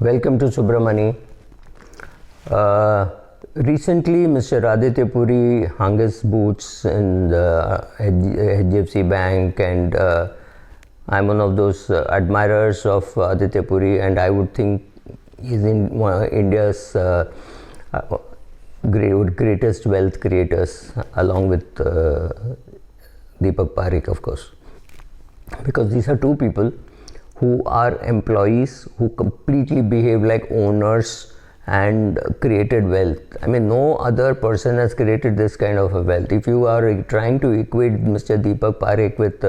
Welcome to Subramani. Recently, Mr. Aditya Puri hung his boots in the HDFC Bank, and I'm one of those admirers of Aditya Puri, and I would think he's in one of India's greatest wealth creators, along with Deepak Parekh, of course, because these are two people who are employees who completely behave like owners and created wealth. I mean, no other person has created this kind of a wealth. If you are trying to equate Mr. Deepak Parekh with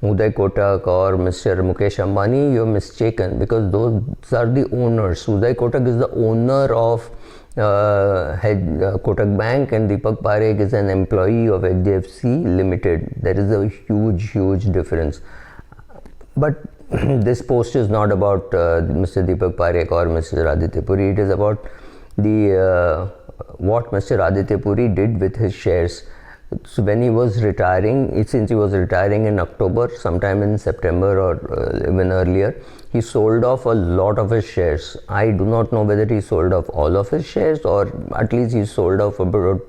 Uday Kotak or Mr. Mukesh Ambani, you're mistaken, because those are the owners. Uday Kotak is the owner of Kotak Bank, and Deepak Parekh is an employee of HDFC Limited. There is a huge difference. But this post is not about Mr. Deepak Parekh or Mr. Aditya Puri. It is about the what Mr. Aditya Puri did with his shares. So when he was retiring, since he was retiring in October, sometime in September or even earlier, he sold off a lot of his shares. I do not know whether he sold off all of his shares, or at least he sold off about,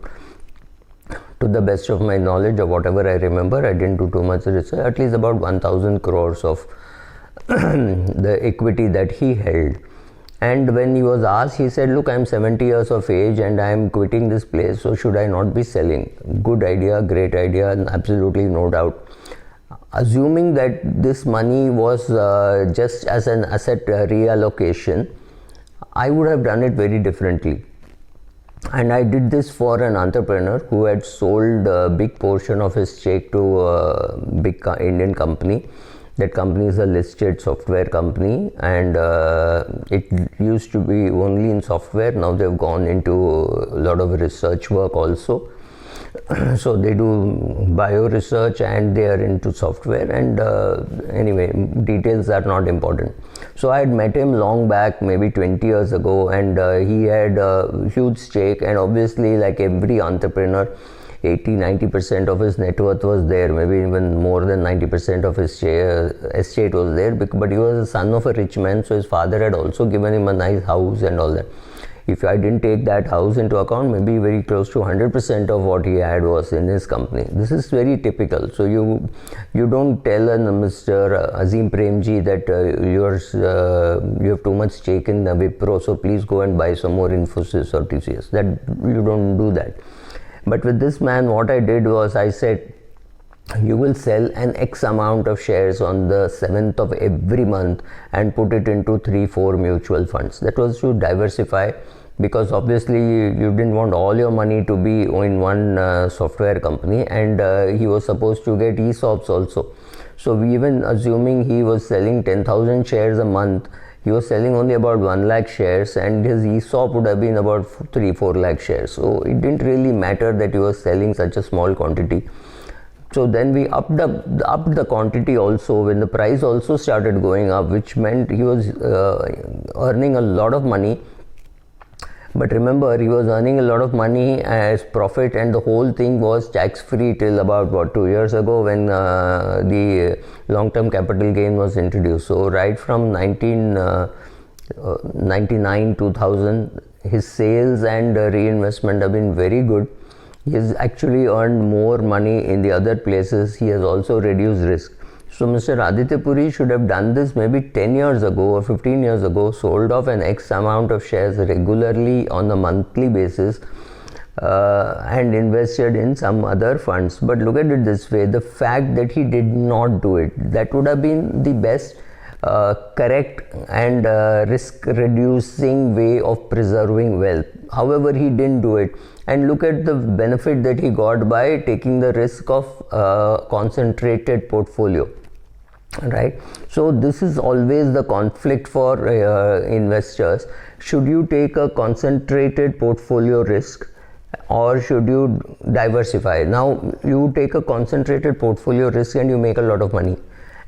to the best of my knowledge or whatever I remember, I didn't do too much research, at least about 1,000 crores of the equity that he held. And when he was asked, he said, look, I'm 70 years of age and I'm quitting this place, so should I not be selling? Good idea, great idea, absolutely no doubt. Assuming that this money was just as an asset reallocation, I would have done it very differently. And I did this for an entrepreneur who had sold a big portion of his stake to a big Indian company. That company is a listed software company, and it used to be only in software. Now they've gone into a lot of research work also. So they do bio research and they are into software, and anyway, details are not important. So I had met him long back, maybe 20 years ago, and he had a huge stake, and obviously, like every entrepreneur, 80-90% of his net worth was there, maybe even more than 90% of his estate was there, but he was the son of a rich man, so his father had also given him a nice house and all that. If I didn't take that house into account, maybe very close to 100% of what he had was in his company. This is very typical. So you don't tell Mr. Azim Premji that you have too much stake in the Wipro, so please go and buy some more Infosys or TCS. That you don't do that. But with this man, what I did was I said, you will sell an X amount of shares on the 7th of every month and put it into 3-4 mutual funds. That was to diversify, because obviously you didn't want all your money to be in one software company, and he was supposed to get ESOPs also. So even assuming he was selling 10,000 shares a month, he was selling only about 1 lakh shares, and his ESOP would have been about 3-4 lakh shares. So it didn't really matter that he was selling such a small quantity. So then we upped the quantity also when the price also started going up, which meant he was earning a lot of money. But remember, he was earning a lot of money as profit, and the whole thing was tax-free till about 2 years ago, when the long-term capital gain was introduced. So right from 1999, 2000, his sales and reinvestment have been very good. He has actually earned more money in the other places. He has also reduced risk. So Mr. Aditya Puri should have done this maybe 10 years ago or 15 years ago, sold off an X amount of shares regularly on a monthly basis, and invested in some other funds. But look at it this way, the fact that he did not do it, that would have been the best correct and risk reducing way of preserving wealth. However, he didn't do it, and look at the benefit that he got by taking the risk of concentrated portfolio, right? So this is always the conflict for investors. Should you take a concentrated portfolio risk, or should you diversify? Now you take a concentrated portfolio risk and you make a lot of money,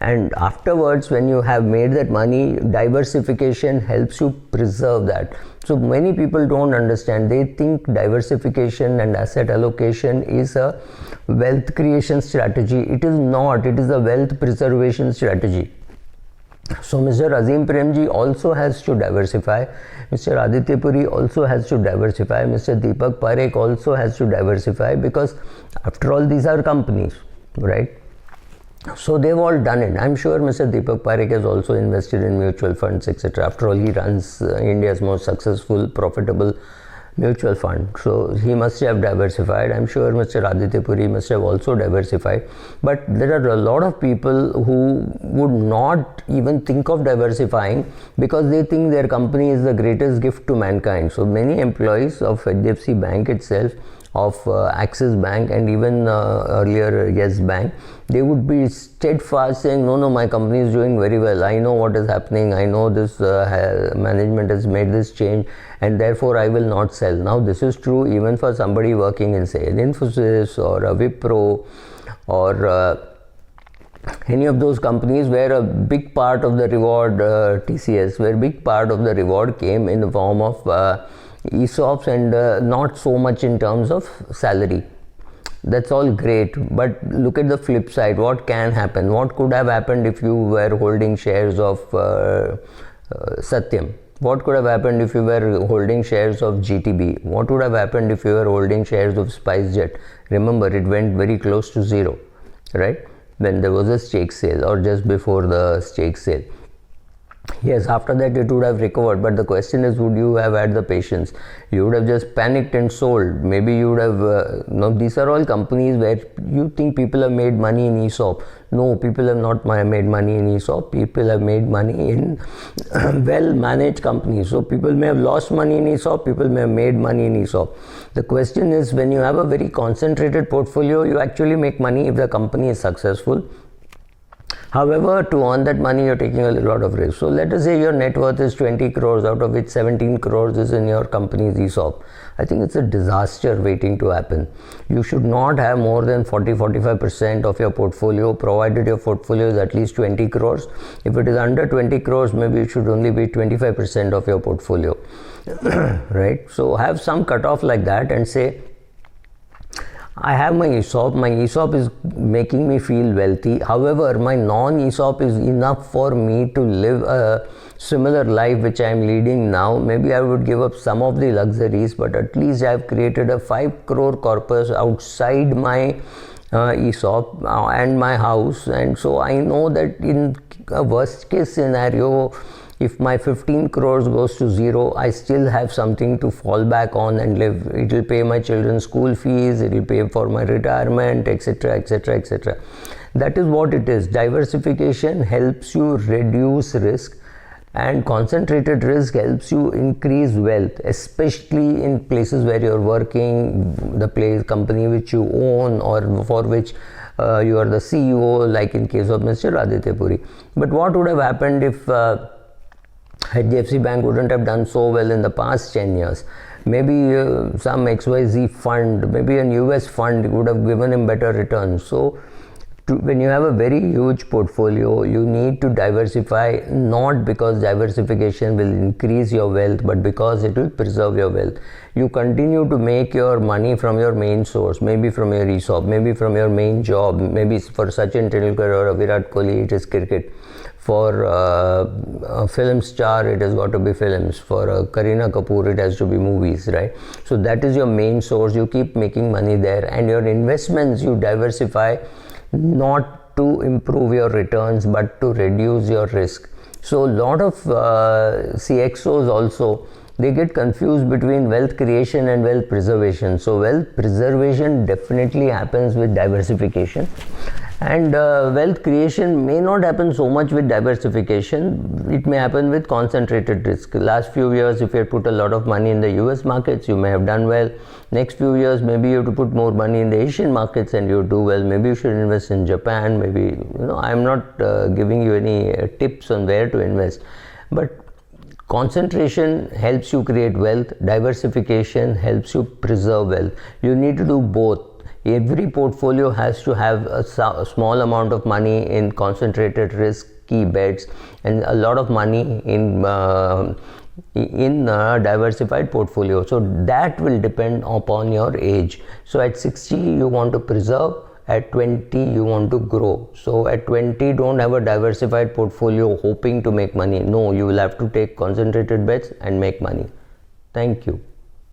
and afterwards, when you have made that money, diversification helps you preserve that. So many people don't understand. They think diversification and asset allocation is a wealth creation strategy. It is not. It is a wealth preservation strategy. So Mr. Azim Premji also has to diversify, Mr. Aditya Puri also has to diversify, Mr. Deepak Parekh also has to diversify, because after all these are companies, right? So they've all done it. I'm sure Mr. Deepak Parekh has also invested in mutual funds, etc. After all, he runs India's most successful, profitable mutual fund. So he must have diversified. I'm sure Mr. Aditya Puri must have also diversified. But there are a lot of people who would not even think of diversifying because they think their company is the greatest gift to mankind. So many employees of HDFC Bank itself, of Axis Bank, and even earlier Yes Bank, they would be steadfast saying, no, my company is doing very well, I know what is happening, I know this management has made this change, and therefore I will not sell. Now this is true even for somebody working in, say, an Infosys or a Wipro or any of those companies where a big part of the reward, TCS, where a big part of the reward came in the form of ESOPs and not so much in terms of salary. That's all great, but look at the flip side. What can happen? What could have happened if you were holding shares of Satyam? What could have happened if you were holding shares of GTB? What would have happened if you were holding shares of SpiceJet? Remember, it went very close to zero, right? When there was a stake sale or just before the stake sale. Yes, after that it would have recovered, but the question is, would you have had the patience? You would have just panicked and sold. Maybe you would have, no, these are all companies where you think people have made money in ESOP. No, people have not made money in ESOP. People have made money in well-managed companies. So people may have lost money in ESOP, people may have made money in ESOP. The question is, when you have a very concentrated portfolio, you actually make money if the company is successful. However, to earn that money, you're taking a lot of risk. So let us say your net worth is 20 crores, out of which 17 crores is in your company's ESOP. I think it's a disaster waiting to happen. You should not have more than 40-45% of your portfolio, provided your portfolio is at least 20 crores. If it is under 20 crores, maybe it should only be 25% of your portfolio, right? So have some cutoff like that and say, I have my ESOP is making me feel wealthy. However, my non-ESOP is enough for me to live a similar life which I am leading now. Maybe I would give up some of the luxuries, but at least I have created a 5 crore corpus outside my ESOP and my house. And so I know that in a worst case scenario, if my 15 crores goes to zero, I still have something to fall back on and live. It will pay my children's school fees, it will pay for my retirement, etc., etc., etc. That is what it is. Diversification helps you reduce risk, and concentrated risk helps you increase wealth, especially in places where you're working, the company which you own or for which you are the CEO, like in case of Mr. Aditya Puri. But what would have happened if HDFC Bank wouldn't have done so well in the past 10 years? Maybe some XYZ fund, maybe a US fund would have given him better returns. So when you have a very huge portfolio, you need to diversify, not because diversification will increase your wealth, but because it will preserve your wealth. You continue to make your money from your main source, maybe from your ESOP, maybe from your main job. Maybe for Sachin Tendulkar or Virat Kohli, it is cricket. For a film star, it has got to be films. For Kareena Kapoor, it has to be movies, right? So that is your main source. You keep making money there, and your investments you diversify, not to improve your returns but to reduce your risk. So a lot of CXOs also, they get confused between wealth creation and wealth preservation. So wealth preservation definitely happens with diversification, and wealth creation may not happen so much with diversification. It may happen with concentrated risk. Last few years, if you had put a lot of money in the US markets, you may have done well. Next few years, maybe you have to put more money in the Asian markets and you do well. Maybe you should invest in Japan. Maybe, I'm not giving you any tips on where to invest, but concentration helps you create wealth. Diversification helps you preserve wealth. You need to do both. Every portfolio has to have a small amount of money in concentrated risk key bets and a lot of money in diversified portfolio. So that will depend upon your age. So at 60 you want to preserve, At 20 you want to grow. So at 20 don't have a diversified portfolio hoping to make money. No, you will have to take concentrated bets and make money. Thank you.